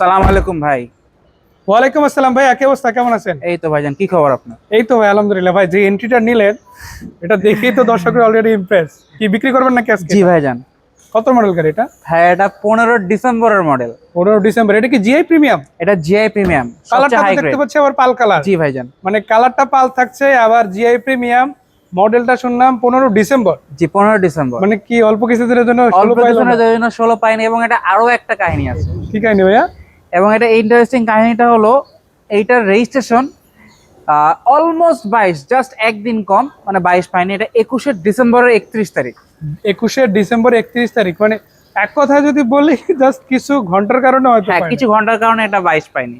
আসসালামু আলাইকুম ভাই। ওয়ালাইকুম আসসালাম ভাই, কি অবস্থা, কেমন আছেন? এই তো ভাইজান, কি খবর আপনার? এই তো ভাই আলহামদুলিল্লাহ। ভাই যে এন্ট্রিটা নিলেন এটা দেখেই তো দর্শকরা অলরেডি ইমপ্রেস। কি বিক্রি করবেন নাকি আজকে? জি ভাইজান। কত মডেল গাড়ি এটা? ভাই এটা 15 ডিসেম্বরের মডেল। 15 ডিসেম্বর। এটা কি জিআই প্রিমিয়াম? এটা জিআই প্রিমিয়াম, কালারটা সবচেয়ে হাই দেখতে গ্রেড। পাচ্ছি আবার পাল কালার। জি ভাইজান। মানে কালারটা পাল থাকছে, আবার জিআই প্রিমিয়াম। মডেলটা শুনলাম 15 ডিসেম্বর। জি 15 ডিসেম্বর। মানে কি অল্প কিছুদিনের জন্য অল্প 16 পাইলো না? কিছুদিনের জন্য 16 পাইনি, এবং এটা আরো একটা কাহিনী আছে। কি কাহিনী ভাইয়া? এবং এটা ইন্টারেস্টিং কাহিনীটা হলো এইটার রেজিস্ট্রেশন অলমোস্ট 22, জাস্ট একদিন কম, মানে 22 পাইনি। এটা 21 ডিসেম্বরের 31 তারিখ। 21 ডিসেম্বর 31 তারিখ, মানে এক কথায় যদি বলি জাস্ট কিছু ঘন্টার কারণে হয়তো হ্যাঁ, পাইনি। কিছু ঘন্টার কারণে এটা 22 পাইনি।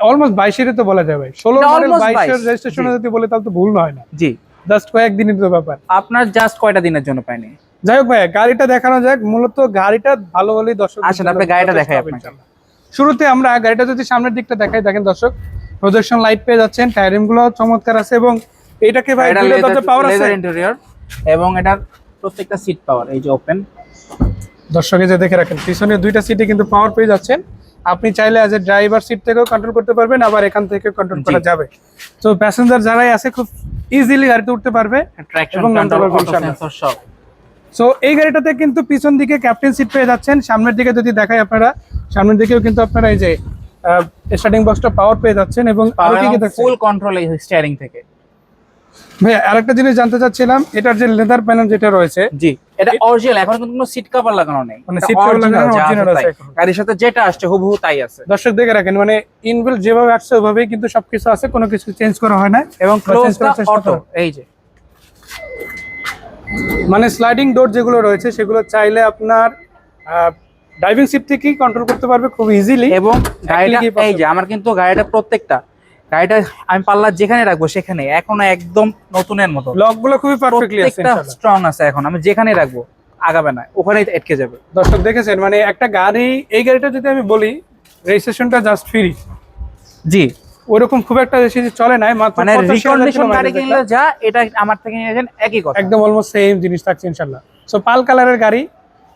অলমোস্ট 22 তো বলা যাবে। 16 এটা মডেল almost 22 এর 22 রেজিস্ট্রেশনে জি। যদি বলি তাহলে তো ভুল হয় না। জি, জাস্ট কয়েকদিনই তো ব্যাপার। আপনার জাস্ট কয়টা দিনের জন্য পাইনি? যাই হোক ভাই, গাড়িটা দেখানো যাক। মূলত গাড়িটা ভালো হলেই দর্শক আসেন, আপনি গাড়িটা দেখাই আপনাকে। শুরুতে আমরা গাড়িটা যদি সামনের দিকটা দেখাই, দেখেন দর্শক, প্রজেকশন লাইট পেয়ে যাচ্ছেন, টায়ারিং গুলো চমৎকার আছে, এবং এটাকে ভাই এটা দুইটা দরজা পাওয়ার আছে। লেদার ইন্টেরিয়র, এবং এটার প্রত্যেকটা সিট পাওয়ার, এই যে ওপেন। দর্শকে যে দেখে রাখেন, পিছনে দুইটা সিটে কিন্তু পাওয়ার পেয়ে যাচ্ছেন। আপনি চাইলে অ্যাজ এ ড্রাইভার সিট থেকেও কন্ট্রোল করতে পারবেন, আবার এখান থেকে কন্ট্রোল করা যাবে। তো প্যাসেঞ্জার যারাই আছে খুব ইজিলি গাড়িতে উঠতে পারবে ট্র্যাকশন এবং নামতে কন্ট্রোল, পারবে অটো ইনশাআল্লাহ। সেন্সর সব। সো এই গাড়িটাতে কিন্তু পিছন দিকে ক্যাপ্টেন সিট পেয়ে যাচ্ছেন। সামনের দিকে যদি দেখাই আপনারা, সামনের দিকেও কিন্তু আপনারা এই যে স্টার্টিং বক্সটা পাওয়ার পেয়ে যাচ্ছেন, এবং আরো কি কি দেখছেন? ফুল কন্ট্রোল এই স্টিয়ারিং থেকে। ভাই আরেকটা জিনিস জানতে চাচ্ছিলাম, এটার যে লেদার প্যানেল যেটা রয়েছে, জি, এটা অরিজিনাল, এখন কিন্তু কোনো সিট কভার লাগানো নেই। মানে এটা সিট কভার original, লাগানো যা আছে অরিজিনাল তাই। আছে এখন। গাড়ির সাথে যেটা আসছে হুবহু তাই আছে। দর্শক দেখে রাখেন, মানে ইনবিল্ট যেভাবে আসছে ওভাবেই কিন্তু সবকিছু আছে, কোনো কিছু চেঞ্জ করা হয় না। এবং বা change করার চেষ্টা অটো, করা। এই যে মানে স্লাইডিং ডোর যেগুলো রয়েছে সেগুলো চাইলে আপনার ড্রাইভিং সিট থেকেই কন্ট্রোল করতে পারবে খুব ইজিলি। এবং গাড়িটা এই যে আমার কিন্তু গাড়িটা প্রত্যেকটা গাড়িটা আমি পাল্লা যেখানে রাখবো সেখানে এখনো একদম নতুনের মতো। লকগুলো খুবই পারফেক্টলি আছে প্রত্যেকটা ইনশাআল্লাহ। স্ট্রং আছে, এখন আমি যেখানে রাখবো আগাবে না, ওখানেই আটকে যাবে। দর্শক দেখেছেন, মানে একটা গাড়ি, এই গাড়িটা যদি আমি বলি রেজিস্ট্রেশনটা জাস্ট ফ্রি, জি, ওইরকম খুব একটা বেশি চলে নাই, মাত্র মানে 85,000 রিকন্ডিশন কিলোমিটার গাড়ি কিনলে যা এটা আমার থেকে নিয়ে যান একই কথা। একদম অলমোস্ট সেম জিনিস থাকছে ইনশাআল্লাহ। সো পাল কালারের গাড়ি,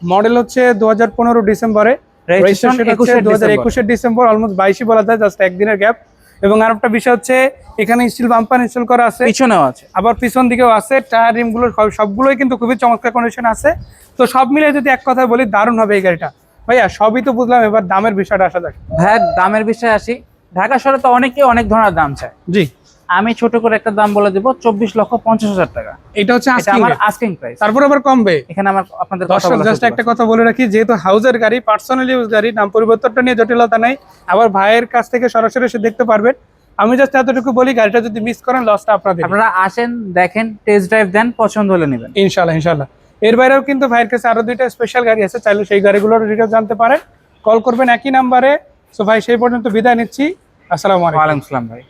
মডেল হচ্ছে 2015 ডিসেম্বরে, রেজিস্ট্রেশন রেজিস্ট্রেশন হচ্ছে 2021 ডিসেম্বর, অলমোস্ট 22 বলা যায়, জাস্ট একদিনের গ্যাপ। এবং আরেকটা বিষয় হচ্ছে এখানে স্টিল বাম্পার ইনস্টল করা আছে, পিছনেও আছে। আবার পিছন দিকেও আছে। টায়ার রিমগুলো সবগুলোই কিন্তু খুবই চমৎকার কন্ডিশন আছে। তো সব মিলে যদি এক কথায় বলি, দারুণ হবে এই গাড়িটা। ভাইয়া সবই তো বুঝলাম, এবার দামের বিষয়টা আসা যাক। ভাই দামের বিষয়ে আসি। ঢাকা শহরে তো অনেকে অনেক ধরনের দাম চায়। জি, আমি ছোট করে একটা দাম বলে দেবো, 24,50,000 টাকা। এটা হচ্ছে এটা আস্কিং আমার রেট। Asking price. তারপর আবার কমবে। এখানে আমার আপনাদের কথা দর্শক বলা জাস্ট সুযোগ একটা আছে। কথা বলে রাখি, যেহেতু হাউজের গাড়ি, পার্সোনাল ইউজ গাড়ি, নাম পরিবর্তনটা নিয়ে জটিলতা নাই, আবার ভাইয়ের কাছ থেকে সরাসরি এসে দেখতে পারবেন। আমি জাস্ট এতটুকু বলি, গাড়িটা যদি মিস করেন লসটা আপনাদের। আপনারা আসেন, দেখেন, টেস্ট ড্রাইভ দেন, পছন্দ হলে নেবেন ইনশাআল্লাহ ইনশাআল্লাহ। এর বাইরেও কিন্তু ভাইয়ের কাছে আরো দুইটা স্পেশাল গাড়ি আছে, চাইলে সেই গাড়িগুলোর ডিটেইলস জানতে পারেন, কল করবেন একই নাম্বারে। সো ভাই সেই পর্যন্ত বিদায় নিচ্ছি। আসসালামু আলাইকুম। ওয়ালাইকুম আসসালাম ভাই।